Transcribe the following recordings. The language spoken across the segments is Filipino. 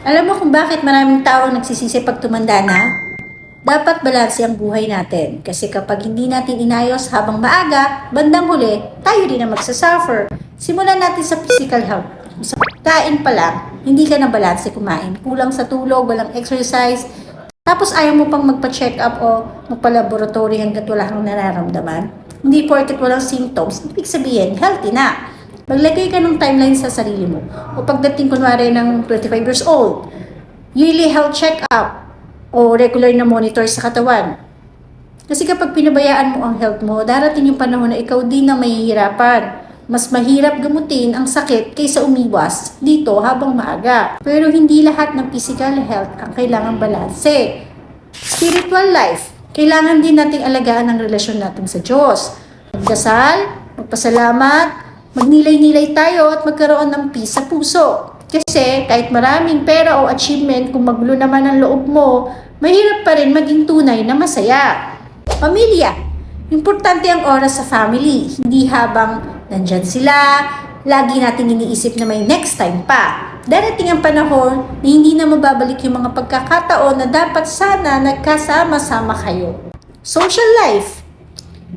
Alam mo kung bakit maraming tao ang nagsisisi pag tumanda na? Dapat balanse ang buhay natin kasi kapag hindi natin inayos habang maaga, bandang huli, tayo din ang magsasuffer. Simulan natin sa physical health. Sa pagkain pa lang, hindi ka na balanse kumain. Kulang sa tulog, walang exercise, tapos ayaw mo pang magpa-check up o magpa-laboratory hanggat wala kang nararamdaman. Hindi porket walang symptoms, ibig sabihin, healthy na. Maglagay ka ng timeline sa sarili mo. O pagdating kunwari ng 25 years old, yearly health check-up o regular na monitor sa katawan. Kasi kapag pinabayaan mo ang health mo, darating yung panahon na ikaw din na mahihirapan. Mas mahirap gamutin ang sakit kaysa umiwas dito habang maaga. Pero hindi lahat ng physical health ang kailangang balanse. Spiritual life, kailangan din nating alagaan ang relasyon natin sa Diyos. Magdasal, magpasalamat, magnilay-nilay tayo at magkaroon ng peace sa puso. Kasi kahit maraming pera o achievement, kung magulo naman ang loob mo, mahirap pa rin maging tunay na masaya. Pamilya. Importante ang oras sa family. Hindi habang nandyan sila, lagi nating iniisip na may next time pa. Darating ang panahon na hindi na mababalik yung mga pagkakataon na dapat sana nagkasama-sama kayo. Social life.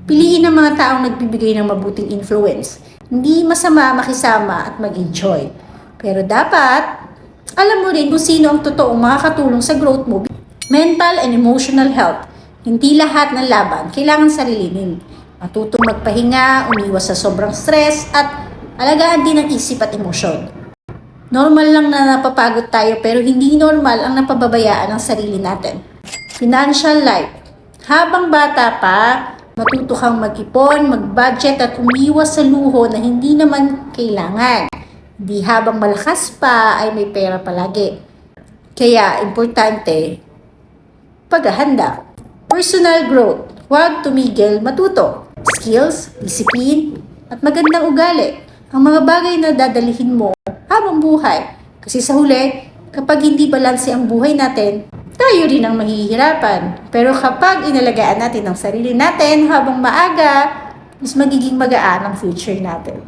Piliin ang mga taong nagbibigay ng mabuting influence. Hindi masama makisama at mag-enjoy. Pero dapat, alam mo rin kung sino ang totoong makakatulong sa growth mo. Mental and emotional health. Hindi lahat ng laban kailangan sarilinin. Matutong magpahinga, umiwas sa sobrang stress, at alagaan din ang isip at emosyon. Normal lang na napapagod tayo pero hindi normal ang napababayaan ng sarili natin. Financial life. Habang bata pa, matuto kang mag-ipon, mag-budget at umiwas sa luho na hindi naman kailangan. Hindi habang malakas pa ay may pera palagi. Kaya importante, paghahanda. Personal growth. Huwag tumigil matuto. Skills, discipline, at magandang ugali. Ang mga bagay na dadalihin mo habang buhay. Kasi sa huli, kapag hindi balanse ang buhay natin, tayo rin ang mahihirapan. Pero kapag inalagaan natin ang sarili natin habang maaga, mas magiging magaan ang future natin.